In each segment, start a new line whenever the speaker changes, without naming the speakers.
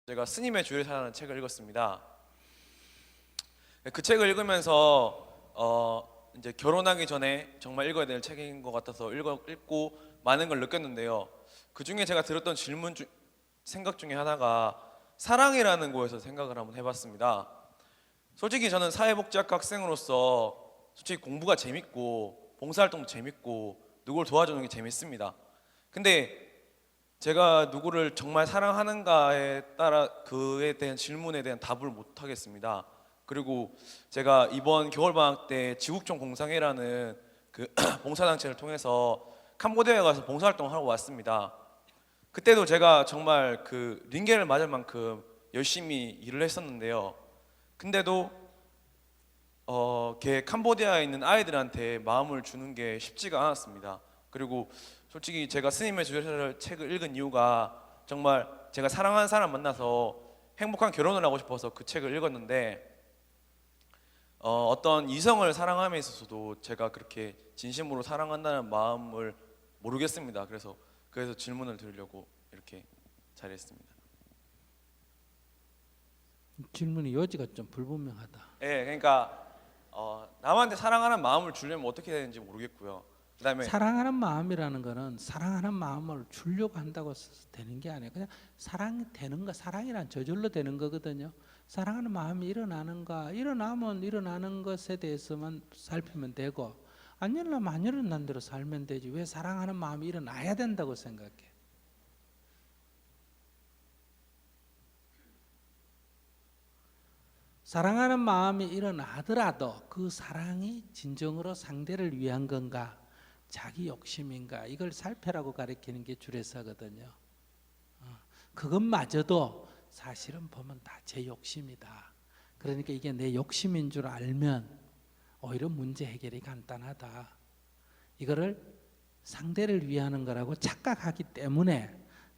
제가 스님의 주일사라는 책을 읽었습니다. 그 책을 읽으면서 이제 결혼하기 전에 정말 읽어야 될 책인 것 같아서 읽고 많은 걸 느꼈는데요. 그 중에 제가 들었던 생각 중에 하나가 사랑이라는 거에서 생각을 한번 해봤습니다. 솔직히 저는 사회복지학과 학생으로서 솔직히 공부가 재밌고 봉사활동도 재밌고 누구를 도와주는 게 재밌습니다. 근데 제가 누구를 정말 사랑하는가에 따라 그에 대한 질문에 대한 답을 못 하겠습니다. 그리고 제가 이번 겨울방학 때 지국촌 공상회라는 그 봉사단체를 통해서 캄보디아에 가서 봉사활동을 하고 왔습니다. 그때도 제가 정말 그 링겔을 맞을 만큼 열심히 일을 했었는데요. 근데도 캄보디아에 있는 아이들한테 마음을 주는 게 쉽지가 않았습니다. 그리고 솔직히 제가 스님의 주일사를 책을 읽은 이유가 정말 제가 사랑하는 사람 만나서 행복한 결혼을 하고 싶어서 그 책을 읽었는데 어떤 이성을 사랑함에 있어서도 제가 그렇게 진심으로 사랑한다는 마음을 모르겠습니다. 그래서 질문을 드리려고 이렇게 자리했습니다.
질문의 여지가 좀 불분명하다.
네, 그러니까 남한테 사랑하는 마음을 주려면 어떻게 해야 되는지 모르겠고요. 그다음에
사랑하는 마음이라는 거는 사랑하는 마음을 주려고 한다고 되는 게 아니에요. 그냥 사랑이 되는 거, 사랑이란 저절로 되는 거거든요. 사랑하는 마음이 일어나는가, 일어나면 일어나는 것에 대해서만 살피면 되고, 안 일어나면 안 일어난 대로 살면 되지. 왜 사랑하는 마음이 일어나야 된다고 생각해? 사랑하는 마음이 일어나더라도 그 사랑이 진정으로 상대를 위한 건가, 자기 욕심인가, 이걸 살펴라고 가르치는 게 주례사거든요. 그것마저도 사실은 보면 다 제 욕심이다. 그러니까 이게 내 욕심인 줄 알면 오히려 문제 해결이 간단하다. 이거를 상대를 위하는 거라고 착각하기 때문에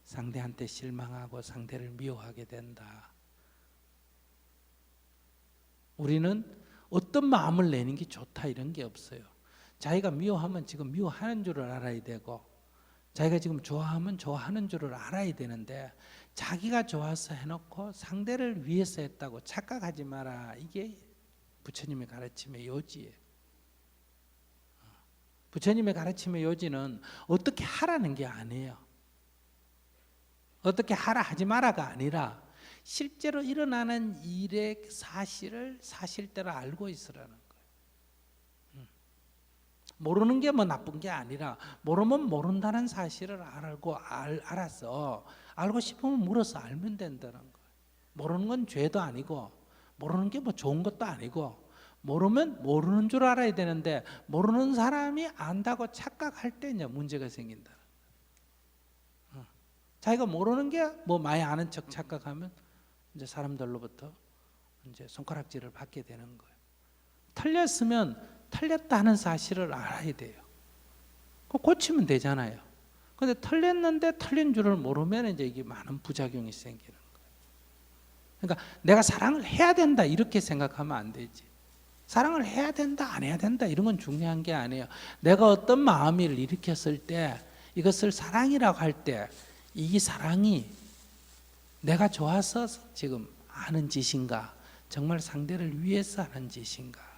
상대한테 실망하고 상대를 미워하게 된다. 우리는 어떤 마음을 내는 게 좋다 이런 게 없어요. 자기가 미워하면 지금 미워하는 줄을 알아야 되고, 자기가 지금 좋아하면 좋아하는 줄을 알아야 되는데, 자기가 좋아서 해놓고 상대를 위해서 했다고 착각하지 마라. 이게 부처님의 가르침의 요지예요. 부처님의 가르침의 요지는 어떻게 하라는 게 아니에요. 어떻게 하라 하지 마라가 아니라 실제로 일어나는 일의 사실을 사실대로 알고 있으라는 거예요. 모르는 게 뭐 나쁜 게 아니라, 모르면 모른다는 사실을 알아서 알고 싶으면 물어서 알면 된다는 거예요. 모르는 건 죄도 아니고, 모르는 게 뭐 좋은 것도 아니고, 모르면 모르는 줄 알아야 되는데, 모르는 사람이 안다고 착각할 때 이제 문제가 생긴다. 자기가 모르는 게 뭐 많이 아는 척 착각하면 이제 사람들로부터 이제 손가락질을 받게 되는 거예요. 틀렸으면 틀렸다는 사실을 알아야 돼요. 고치면 되잖아요. 그런데 틀렸는데 틀린 줄을 모르면 이제 이게 많은 부작용이 생기는 거예요. 그러니까 내가 사랑을 해야 된다 이렇게 생각하면 안 되지. 사랑을 해야 된다 안 해야 된다 이런 건 중요한 게 아니에요. 내가 어떤 마음을 일으켰을 때, 이것을 사랑이라고 할 때, 이 사랑이 내가 좋아서 지금 하는 짓인가, 정말 상대를 위해서 하는 짓인가.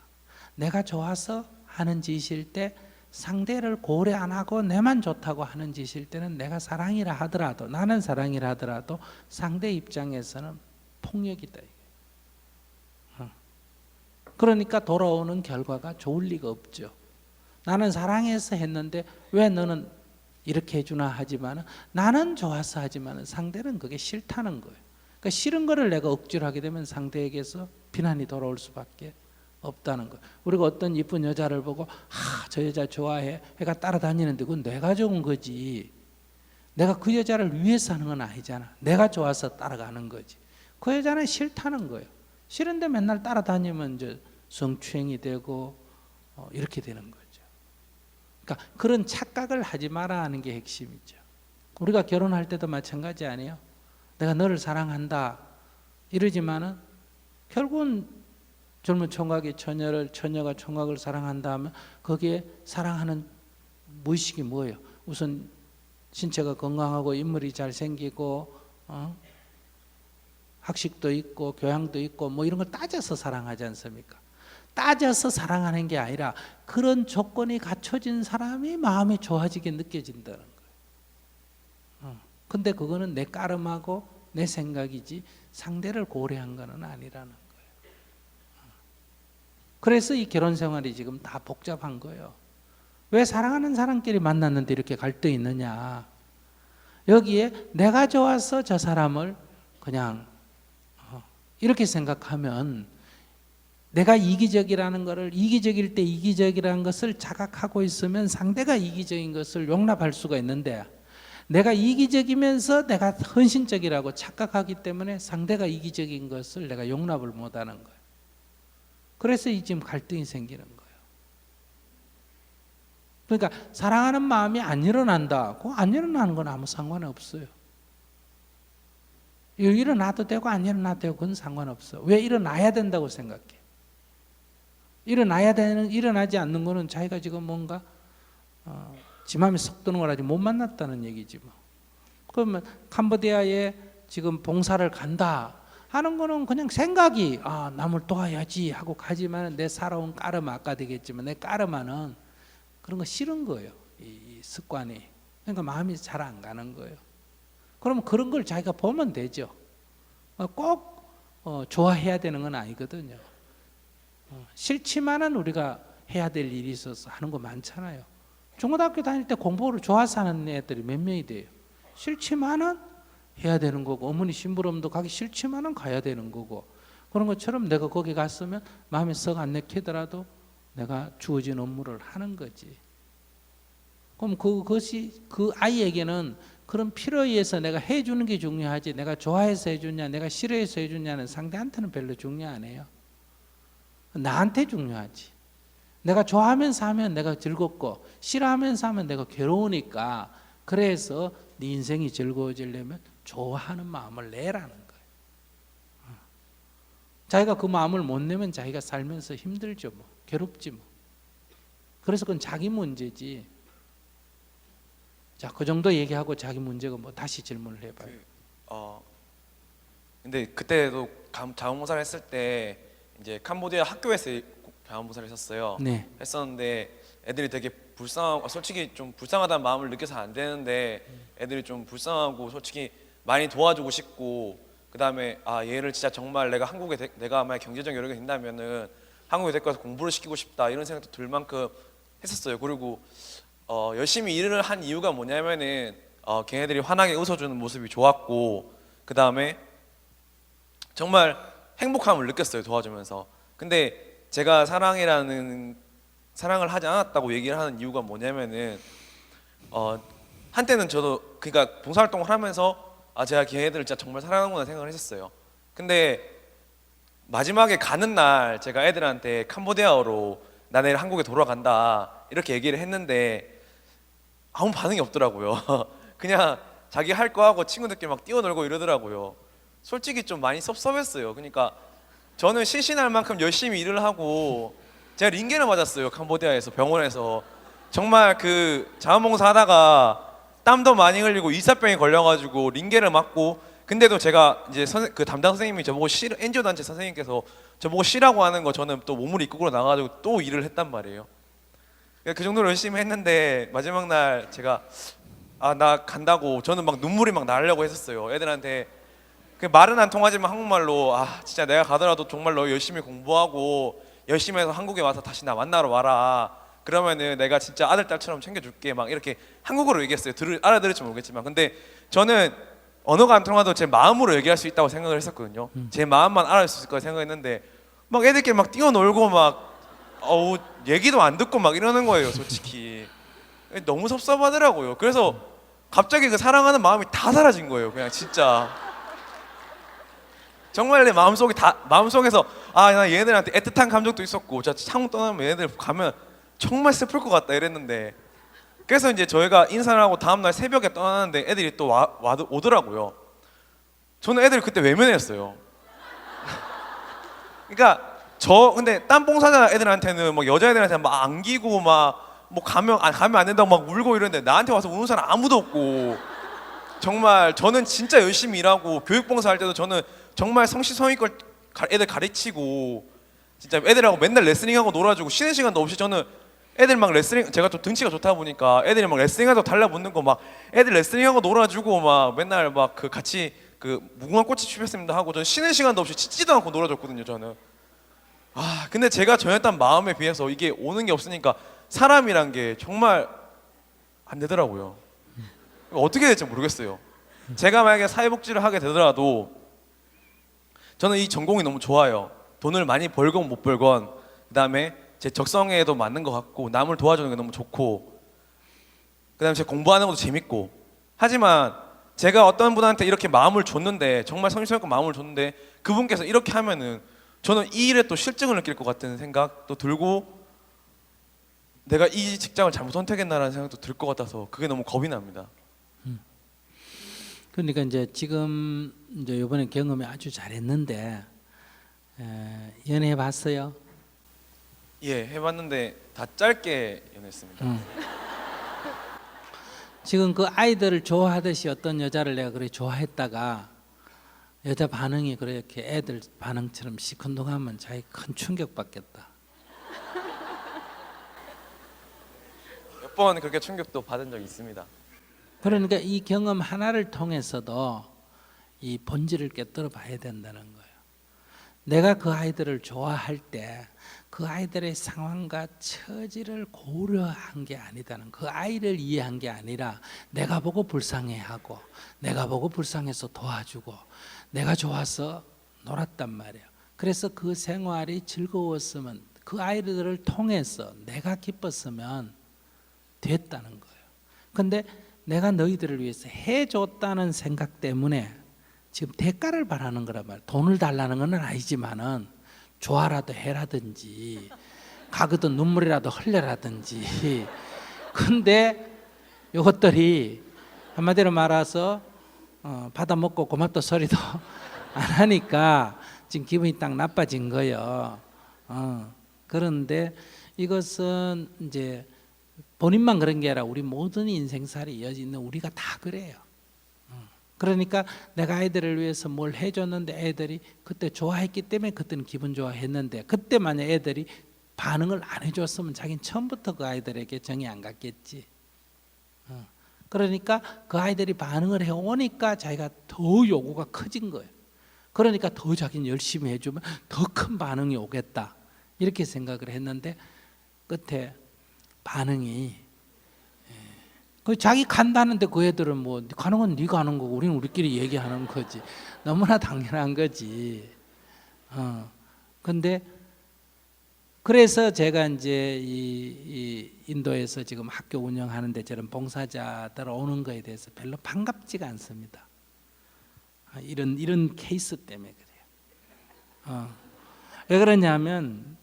내가 좋아서 하는 짓일 때 상대를 고려 안 하고 내만 좋다고 하는 짓일 때는 내가 사랑이라 하더라도, 나는 사랑이라 하더라도 상대 입장에서는 폭력이다. 그러니까 돌아오는 결과가 좋을 리가 없죠. 나는 사랑해서 했는데 왜 너는 이렇게 해주나 하지만, 나는 좋아서 하지만 상대는 그게 싫다는 거예요. 그러니까 싫은 거를 내가 억지로 하게 되면 상대에게서 비난이 돌아올 수밖에 없다는 거예요. 우리가 어떤 이쁜 여자를 보고 저 여자 좋아해 해가 따라다니는데 그건 내가 좋은 거지. 내가 그 여자를 위해서 하는 건 아니잖아. 내가 좋아서 따라가는 거지. 그 여자는 싫다는 거예요. 싫은데 맨날 따라다니면 이제 성추행이 되고 이렇게 되는 거죠. 그러니까 그런 착각을 하지 마라 하는 게 핵심이죠. 우리가 결혼할 때도 마찬가지 아니에요? 내가 너를 사랑한다 이러지만은 결국은 젊은 총각이 처녀가 총각을 사랑한다 하면 거기에 사랑하는 무의식이 뭐예요? 우선 신체가 건강하고 인물이 잘생기고 학식도 있고 교양도 있고 뭐 이런 걸 따져서 사랑하지 않습니까? 따져서 사랑하는 게 아니라 그런 조건이 갖춰진 사람이 마음이 좋아지게 느껴진다는 거예요. 근데 그거는 내 까름하고 내 생각이지 상대를 고려한 거는 아니라는 거예요. 그래서 이 결혼 생활이 지금 다 복잡한 거예요. 왜 사랑하는 사람끼리 만났는데 이렇게 갈등이 있느냐? 여기에 내가 좋아서 저 사람을 그냥 이렇게 생각하면 내가 이기적이라는 것을 이기적일 때 이기적이라는 것을 자각하고 있으면 상대가 이기적인 것을 용납할 수가 있는데 내가 이기적이면서 내가 헌신적이라고 착각하기 때문에 상대가 이기적인 것을 내가 용납을 못하는 거예요. 그래서 이 지금 갈등이 생기는 거예요. 그러니까 사랑하는 마음이 안 일어난다. 그거 안 일어나는 건 아무 상관없어요. 일어나도 되고 안 일어나도 되고 그건 상관없어. 왜 일어나야 된다고 생각해? 일어나지 않는 거는 자기가 지금 뭔가 지 마음에 쏙 드는 거라지 못 만났다는 얘기지 뭐. 그러면 캄보디아에 지금 봉사를 간다 하는 거는 그냥 생각이 남을 도와야지 하고 가지만 내 살아온 까르마 아까 되겠지만 내 까르마는 그런 거 싫은 거예요. 이 습관이. 그러니까 마음이 잘 안 가는 거예요. 그러면 그런 걸 자기가 보면 되죠. 꼭 좋아해야 되는 건 아니거든요. 싫지만은 우리가 해야 될 일이 있어서 하는 거 많잖아요. 중고등학교 다닐 때 공부를 좋아서 하는 애들이 몇 명이 돼요. 싫지만은 해야 되는 거고 어머니 심부름도 가기 싫지만은 가야 되는 거고 그런 것처럼 내가 거기 갔으면 마음에 썩 안 내키더라도 내가 주어진 업무를 하는 거지. 그럼 그것이 그 아이에게는 그런 필요에 의해서 내가 해주는 게 중요하지 내가 좋아해서 해주냐 내가 싫어해서 해주냐는 상대한테는 별로 중요 안 해요. 나한테 중요하지. 내가 좋아하면서 하면 내가 즐겁고 싫어하면서 하면 내가 괴로우니까 그래서 네 인생이 즐거워지려면 좋아하는 마음을 내라는 거예요. 자기가 그 마음을 못 내면 자기가 살면서 힘들죠 뭐. 괴롭지 뭐. 그래서 그건 자기 문제지. 자, 그 정도 얘기하고 자기 문제가 뭐 다시 질문을 해봐요.
근데 그때도 자원봉사를 했을 때 이제 캄보디아 학교에서 자원봉사를 했었어요.
네.
했었는데 애들이 되게 불쌍하고 솔직히 좀 불쌍하다는 마음을 느껴서 안 되는데 애들이 좀 불쌍하고 솔직히 많이 도와주고 싶고 그 다음에 얘를 진짜 정말 내가 한국에 내가 만약 경제적 여력이 된다면은 한국에 데리고 와서 공부를 시키고 싶다 이런 생각도 들 만큼 했었어요. 그리고 열심히 일을 한 이유가 뭐냐면은 걔네들이 환하게 웃어주는 모습이 좋았고 그 다음에 정말 행복함을 느꼈어요 도와주면서. 근데 제가 사랑을 하지 않았다고 얘기를 하는 이유가 뭐냐면은 한때는 저도 그러니까 봉사활동을 하면서 제가 걔네들을 진짜 정말 사랑하는구나 생각을 했었어요. 근데 마지막에 가는 날 제가 애들한테 캄보디아어로 나 내일 한국에 돌아간다 이렇게 얘기를 했는데 아무 반응이 없더라고요. 그냥 자기 할 거 하고 친구들끼리 막 뛰어놀고 이러더라고요. 솔직히 좀 많이 섭섭했어요. 그러니까 저는 실신할 만큼 열심히 일을 하고 제가 링겔을 맞았어요. 캄보디아에서 병원에서 정말 그 자원봉사 하다가 땀도 많이 흘리고 일사병에 걸려가지고 링겔을 맞고 근데도 제가 이제 그 담당 선생님이 저보고 NGO 단체 선생님께서 저보고 쉬라고 하는 거 저는 또 몸을 이끌고 나가지고 또 일을 했단 말이에요. 그 정도로 열심히 했는데 마지막 날 제가 나 간다고 저는 막 눈물이 막 나려고 했었어요. 애들한테 그 말은 안 통하지만 한국말로 진짜 내가 가더라도 정말 너 열심히 공부하고 열심히 해서 한국에 와서 다시 나 만나러 와라. 그러면은 내가 진짜 아들 딸처럼 챙겨줄게 막 이렇게 한국어로 얘기했어요. 알아들을지 모르겠지만 근데 저는 언어가 안 통하도 제 마음으로 얘기할 수 있다고 생각을 했었거든요. 제 마음만 알아볼 수 있을 거라 생각했는데 막 애들끼리 막 뛰어놀고 막 얘기도 안 듣고 막 이러는 거예요. 솔직히 너무 섭섭하더라고요. 그래서 갑자기 그 사랑하는 마음이 다 사라진 거예요. 그냥 진짜 정말 내 마음속에서 나 얘네들한테 애틋한 감정도 있었고 진짜 한국 떠나면 얘네들 가면 정말 슬플 것 같다 이랬는데 그래서 이제 저희가 인사를 하고 다음날 새벽에 떠나는데 애들이 또 오더라고요. 저는 애들 그때 외면했어요. 그러니까 근데 땀뽕사자 애들한테는 막 여자애들한테 막 안기고 막 뭐 가면 안 된다고 막 울고 이러는데 나한테 와서 우는 사람 아무도 없고 정말 저는 진짜 열심히 일하고 교육봉사 할 때도 저는 정말 성실성의껏 애들 가르치고 진짜 애들하고 맨날 레슬링하고 놀아주고 쉬는 시간도 없이 저는 애들 막 레슬링, 제가 또 등치가 좋다 보니까 애들이 막 레슬링하고 달라붙는 거 막 애들 레슬링하고 놀아주고 막 맨날 막 그 같이 그 무궁화 꽃이 피었습니다 하고 저는 쉬는 시간도 없이 짖지도 않고 놀아줬거든요 저는. 아 근데 제가 전했던 마음에 비해서 이게 오는 게 없으니까 사람이란 게 정말 안 되더라고요. 어떻게 될지 모르겠어요. 제가 만약에 사회복지를 하게 되더라도 저는 이 전공이 너무 좋아요. 돈을 많이 벌건 못 벌건 그다음에 제 적성에도 맞는 것 같고 남을 도와주는 게 너무 좋고 그다음에 제가 공부하는 것도 재밌고 하지만 제가 어떤 분한테 이렇게 마음을 줬는데 정말 성실성의껏 마음을 줬는데 그분께서 이렇게 하면은 저는 이 일에 또 실증을 느낄 것 같은 생각도 들고 내가 이 직장을 잘못 선택했나라는 생각도 들 것 같아서 그게 너무 겁이 납니다.
그러니까 이제 지금 이제 이번에 경험이 아주 잘했는데 연애해 봤어요?
예, 해봤는데 다 짧게 연애했습니다.
지금 그 아이들을 좋아하듯이 어떤 여자를 내가 그래 좋아했다가 여자 반응이 그렇게 애들 반응처럼 시큰둥하면 자기 큰 충격 받겠다.
몇 번 그렇게 충격도 받은 적이 있습니다.
그러니까 이 경험 하나를 통해서도 이 본질을 깨뜨려 봐야 된다는 거예요. 내가 그 아이들을 좋아할 때 그 아이들의 상황과 처지를 고려한 게 아니다는, 그 아이를 이해한 게 아니라 내가 보고 불쌍해하고 내가 보고 불쌍해서 도와주고 내가 좋아서 놀았단 말이에요. 그래서 그 생활이 즐거웠으면 그 아이들을 통해서 내가 기뻤으면 됐다는 거예요. 근데 내가 너희들을 위해서 해줬다는 생각 때문에 지금 대가를 바라는 거란 말이에요. 돈을 달라는 건 아니지만은 좋아라도 해라든지 가거든 눈물이라도 흘려라든지. 근데 이것들이 한마디로 말해서 받아 먹고 고맙다 소리도 안 하니까 지금 기분이 딱 나빠진 거예요. 그런데 이것은 이제 본인만 그런 게 아니라 우리 모든 인생살이 이어져 있는 우리가 다 그래요. 그러니까 내가 아이들을 위해서 뭘 해줬는데 애들이 그때 좋아했기 때문에 그때는 기분 좋아했는데 그때 만약 애들이 반응을 안 해줬으면 자기는 처음부터 그 아이들에게 정이 안 갔겠지. 그러니까 그 아이들이 반응을 해오니까 자기가 더 요구가 커진 거예요. 그러니까 더 자기는 열심히 해주면 더 큰 반응이 오겠다 이렇게 생각을 했는데 끝에 반응이 그 자기 간다는데 그 애들은 뭐 가는 건 네가 하는 거고 우리는 우리끼리 얘기하는 거지. 너무나 당연한 거지. 근데 그래서 제가 이제 이 인도에서 지금 학교 운영하는데 저런 봉사자들 오는 거에 대해서 별로 반갑지가 않습니다. 이런 케이스 때문에 그래요. 왜 그러냐면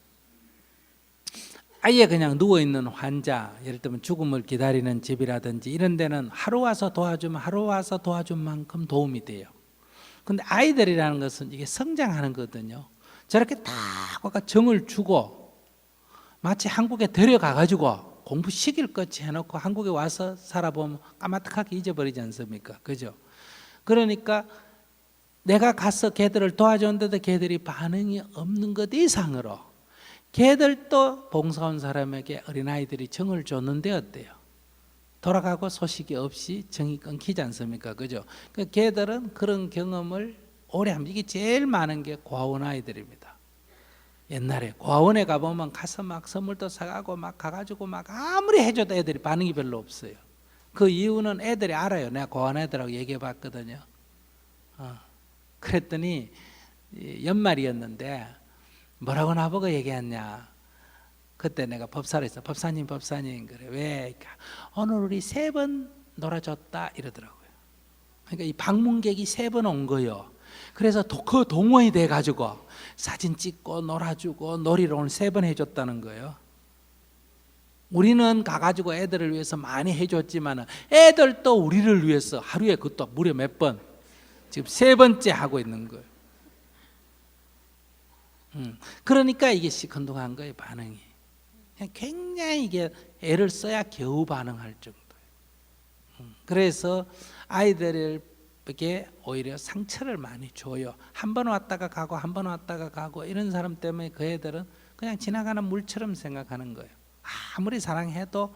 아예 그냥 누워있는 환자, 예를 들면 죽음을 기다리는 집이라든지 이런 데는 하루 와서 도와주면 하루 와서 도와준 만큼 도움이 돼요. 근데 아이들이라는 것은 이게 성장하는 거거든요. 저렇게 딱 아까 정을 주고 마치 한국에 데려가가지고 공부 시킬 것이 해놓고 한국에 와서 살아보면 까마득하게 잊어버리지 않습니까? 그죠? 그러니까 내가 가서 걔들을 도와줬는데도 걔들이 반응이 없는 것 이상으로 걔들도 봉사원 사람에게 어린아이들이 정을 줬는데 어때요? 돌아가고 소식이 없이 정이 끊기지 않습니까? 그죠? 그러니까 걔들은 그런 경험을 오래 합니다. 이게 제일 많은 게 고아원 아이들입니다. 옛날에 고아원에 가보면 가서 막 선물도 사가고 막 가가지고 막 아무리 해줘도 애들이 반응이 별로 없어요. 그 이유는 애들이 알아요. 내가 고아원 애들하고 얘기해 봤거든요. 그랬더니 연말이었는데 뭐라고 나보고 얘기했냐. 그때 내가 법사를 했어. 법사님 그래. 왜? 그러니까 오늘 우리 3번 놀아줬다 이러더라고요. 그러니까 이 방문객이 3번 온 거예요. 그래서 그 동원이 돼가지고 사진 찍고 놀아주고 놀이를 오늘 3번 해줬다는 거예요. 우리는 가가지고 애들을 위해서 많이 해줬지만 애들도 우리를 위해서 하루에 그것도 무려 몇 번 지금 3번째 하고 있는 거예요. 그러니까 이게 시큰둥한 거예요. 반응이 굉장히 이게 애를 써야 겨우 반응할 정도예요. 그래서 아이들을 게 오히려 상처를 많이 줘요. 한 번 왔다가 가고 한 번 왔다가 가고 이런 사람 때문에 그 애들은 그냥 지나가는 물처럼 생각하는 거예요. 아무리 사랑해도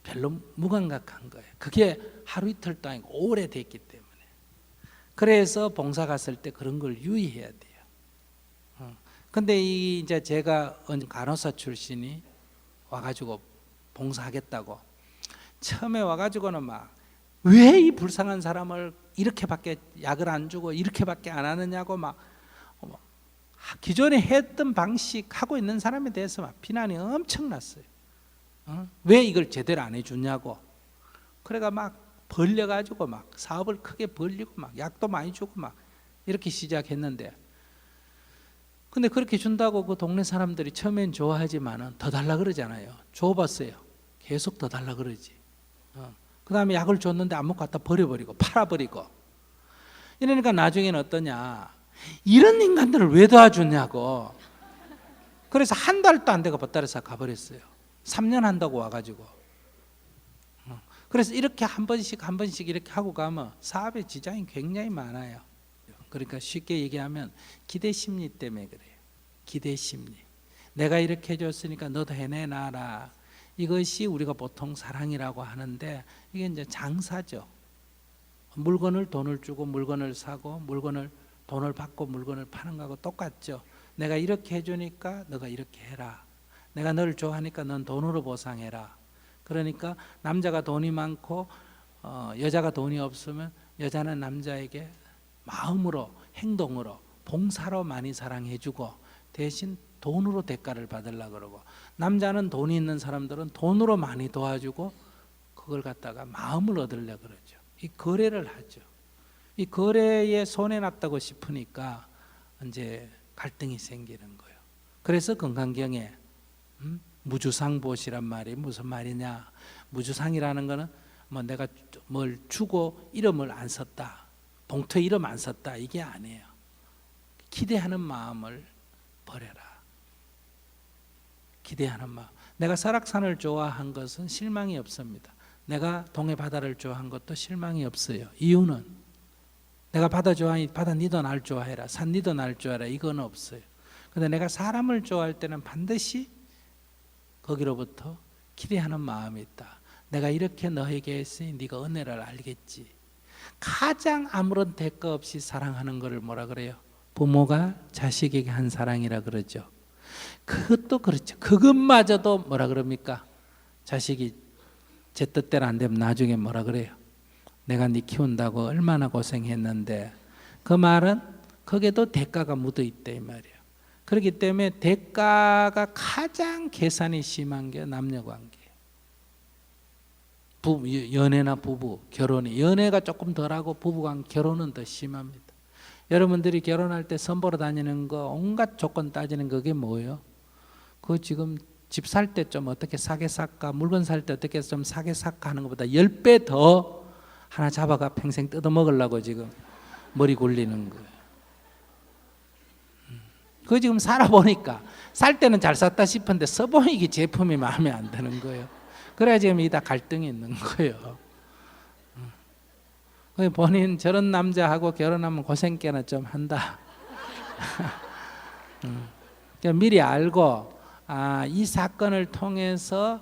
별로 무감각한 거예요. 그게 하루 이틀도 아니고 오래됐기 때문에. 그래서 봉사 갔을 때 그런 걸 유의해야 돼요. 근데 이제 제가 간호사 출신이 와가지고 봉사하겠다고 처음에 와가지고는 막 왜 이 불쌍한 사람을 이렇게밖에 약을 안 주고 이렇게밖에 안 하느냐고 막 기존에 했던 방식 하고 있는 사람에 대해서 막 비난이 엄청났어요. 왜 이걸 제대로 안 해주냐고. 그래가 막 벌려가지고 막 사업을 크게 벌리고 막 약도 많이 주고 막 이렇게 시작했는데, 근데 그렇게 준다고 그 동네 사람들이 처음엔 좋아하지만은 더 달라 그러잖아요. 줘봤어요. 계속 더 달라 그러지. 그 다음에 약을 줬는데 안 먹고 갖다 버려버리고 팔아버리고. 이러니까 나중에는 어떠냐, 이런 인간들을 왜 도와주냐고. 그래서 한 달도 안 되고 보따리사 가버렸어요. 3년 한다고 와가지고. 그래서 이렇게 한 번씩 이렇게 하고 가면 사업에 지장이 굉장히 많아요. 그러니까 쉽게 얘기하면 기대 심리 때문에 그래요. 기대 심리. 내가 이렇게 해줬으니까 너도 해내놔라. 이것이 우리가 보통 사랑이라고 하는데 이게 이제 장사죠. 물건을 돈을 주고 물건을 사고 물건을 돈을 받고 물건을 파는 거하고 똑같죠. 내가 이렇게 해주니까 너가 이렇게 해라. 내가 너를 좋아하니까 넌 돈으로 보상해라. 그러니까 남자가 돈이 많고 여자가 돈이 없으면 여자는 남자에게 마음으로 행동으로 봉사로 많이 사랑해주고 대신 돈으로 대가를 받으려고 그러고, 남자는 돈이 있는 사람들은 돈으로 많이 도와주고 그걸 갖다가 마음을 얻으려고 그러죠. 이 거래를 하죠. 이 거래에 손해났다고 싶으니까 이제 갈등이 생기는 거예요. 그래서 건강경에 무주상보시란 말이 무슨 말이냐. 무주상이라는 거는 뭐 내가 뭘 주고 이름을 안 썼다, 봉투에 이름 안 썼다, 이게 아니에요. 기대하는 마음을 버려라. 기대하는 마음. 내가 설악산을 좋아한 것은 실망이 없습니다. 내가 동해 바다를 좋아한 것도 실망이 없어요. 이유는 내가 바다 좋아하니 바다 니도 날 좋아해라, 산 니도 날 좋아해라, 이건 없어요. 근데 내가 사람을 좋아할 때는 반드시 거기로부터 기대하는 마음이 있다. 내가 이렇게 너에게 했으니 네가 은혜를 알겠지. 가장 아무런 대가 없이 사랑하는 것을 뭐라 그래요? 부모가 자식에게 한 사랑이라 그러죠. 그것도 그렇죠. 그것마저도 뭐라 그럽니까? 자식이 제 뜻대로 안 되면 나중에 뭐라 그래요? 내가 네 키운다고 얼마나 고생했는데. 그 말은 거기에도 대가가 묻어 있다 이 말이에요. 그렇기 때문에 대가가 가장 계산이 심한 게 남녀관계예요. 연애나 부부, 결혼이, 연애가 조금 덜하고 부부간 결혼은 더 심합니다. 여러분들이 결혼할 때 선보러 다니는 거 온갖 조건 따지는 그게 뭐예요? 그 지금 집 살 때 좀 어떻게 사게 살까, 물건 살 때 어떻게 좀 사게 살까 하는 것보다 10배 더 하나 잡아가 평생 뜯어 먹으려고 지금 머리 굴리는 거예요. 그거 지금 살아보니까 살 때는 잘 샀다 싶은데 써보니 제품이 마음에 안 드는 거예요. 그래야 지금 이다 갈등이 있는 거예요. 본인 저런 남자하고 결혼하면 고생깨나 좀 한다. 미리 알고 이 사건을 통해서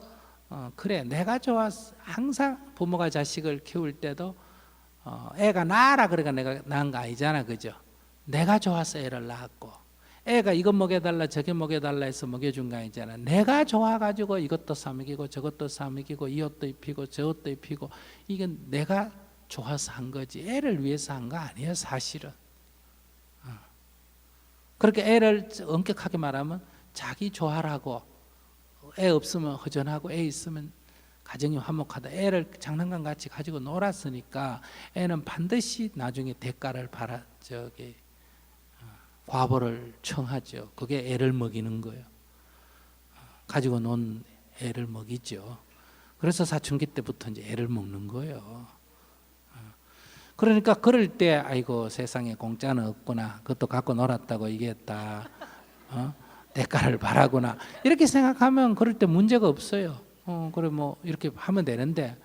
그래 내가 좋았어. 항상 부모가 자식을 키울 때도 애가 낳아라 그러니까 내가 낳은 거 아니잖아, 그죠? 내가 좋아서 애를 낳았고, 애가 이거 먹여달라 저게 먹여달라 해서 먹여준 거 아니잖아. 내가 좋아가지고 이것도 사 먹이고 저것도 사 먹이고 이 옷도 입히고 저 옷도 입히고, 이건 내가 좋아서 한 거지 애를 위해서 한 거 아니에요 사실은. 그렇게 애를 엄격하게 말하면 자기 좋아라고, 애 없으면 허전하고 애 있으면 가정이 화목하다. 애를 장난감 같이 가지고 놀았으니까 애는 반드시 나중에 대가를 과보를 청하죠. 그게 애를 먹이는 거예요. 가지고 논 애를 먹이죠. 그래서 사춘기 때부터 이제 애를 먹는 거예요. 그러니까 그럴 때 아이고 세상에 공짜는 없구나, 그것도 갖고 놀았다고 이겼다, 대가를 바라구나 이렇게 생각하면 그럴 때 문제가 없어요. 그래 뭐 이렇게 하면 되는데,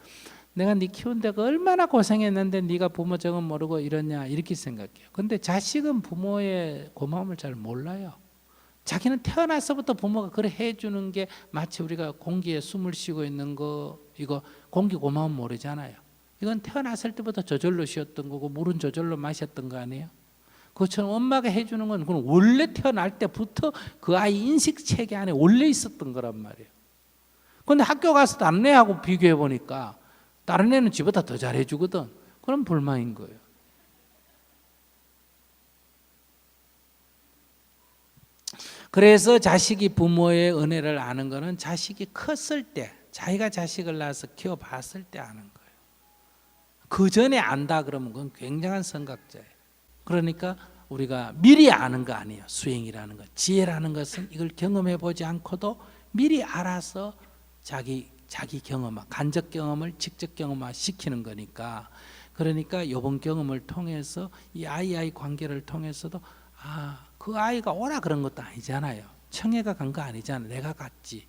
내가 네 키운데가 얼마나 고생했는데 네가 부모 정은 모르고 이러냐 이렇게 생각해요. 근데 자식은 부모의 고마움을 잘 몰라요. 자기는 태어나서부터 부모가 그래 해주는 게 마치 우리가 공기에 숨을 쉬고 있는 거 이거 공기 고마움 모르잖아요. 이건 태어났을 때부터 저절로 쉬었던 거고 물은 저절로 마셨던 거 아니에요? 그것처럼 엄마가 해주는 건 그건 원래 태어날 때부터 그 아이 인식 체계 안에 원래 있었던 거란 말이에요. 근데 학교 가서 다른 애하고 비교해 보니까 다른 애는 집보다 더 잘해주거든. 그럼 불만인 거예요. 그래서 자식이 부모의 은혜를 아는 거는 자식이 컸을 때, 자기가 자식을 낳아서 키워봤을 때 아는 거예요. 그 전에 안다 그러면 그건 굉장한 성각자예요. 그러니까 우리가 미리 아는 거 아니에요. 수행이라는 것, 지혜라는 것은 이걸 경험해 보지 않고도 미리 알아서 자기 경험화, 간접 경험을 직접 경험화 시키는 거니까. 그러니까 이번 경험을 통해서 이 아이 관계를 통해서도 그 아이가 오라 그런 것도 아니잖아요. 청해가 간 거 아니잖아요. 내가 갔지.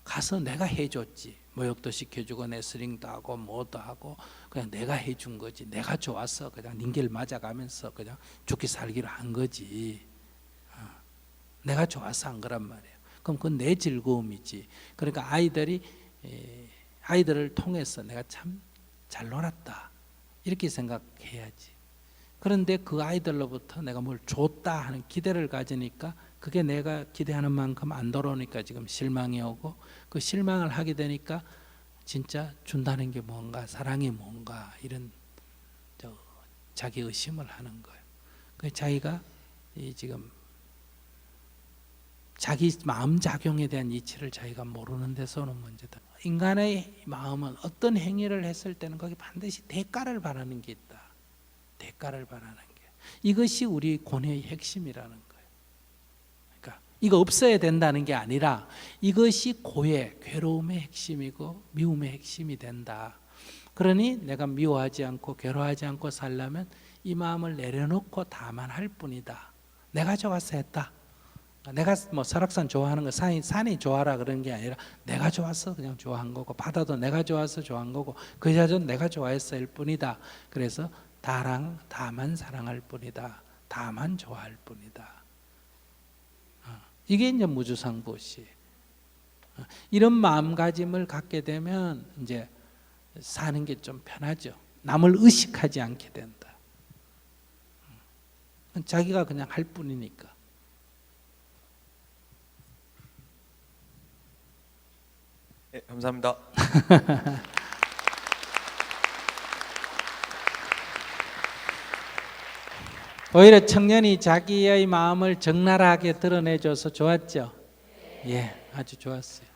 가서 내가 해줬지. 모욕도 시켜주고 레슬링도 하고 뭐도 하고 그냥 내가 해준 거지. 내가 좋아서 그냥 닌겔 맞아가면서 그냥 죽기 살기로 한 거지. 내가 좋아서 한 거란 말이에요. 그럼 그건 내 즐거움이지. 그러니까 아이들을 통해서 내가 참 잘 놀았다 이렇게 생각해야지. 그런데 그 아이들로부터 내가 뭘 줬다 하는 기대를 가지니까 그게 내가 기대하는 만큼 안 돌아오니까 지금 실망이 오고, 그 실망을 하게 되니까 진짜 준다는 게 뭔가, 사랑이 뭔가 이런 자기 의심을 하는 거예요. 그 자기가 지금 자기 마음 작용에 대한 이치를 자기가 모르는 데서 오는 문제다. 인간의 마음은 어떤 행위를 했을 때는 거기 반드시 대가를 바라는 게 있다. 대가를 바라는 게, 이것이 우리 고뇌의 핵심이라는 거예요. 그러니까 이거 없어야 된다는 게 아니라 이것이 고뇌, 괴로움의 핵심이고 미움의 핵심이 된다. 그러니 내가 미워하지 않고 괴로워하지 않고 살려면 이 마음을 내려놓고 다만 할 뿐이다. 내가 좋아서 했다. 내가 뭐 설악산 좋아하는 거 산이 좋아라 그런 게 아니라 내가 좋아서 그냥 좋아한 거고, 바다도 내가 좋아서 좋아한 거고, 그 여자도 내가 좋아했을 뿐이다. 그래서 다만 사랑할 뿐이다. 다만 좋아할 뿐이다. 이게 이제 무주상보시. 이런 마음가짐을 갖게 되면 이제 사는 게 좀 편하죠. 남을 의식하지 않게 된다. 자기가 그냥 할 뿐이니까.
네, 감사합니다.
오히려 청년이 자기의 마음을 적나라하게 드러내줘서 좋았죠. 예, 아주 좋았어요.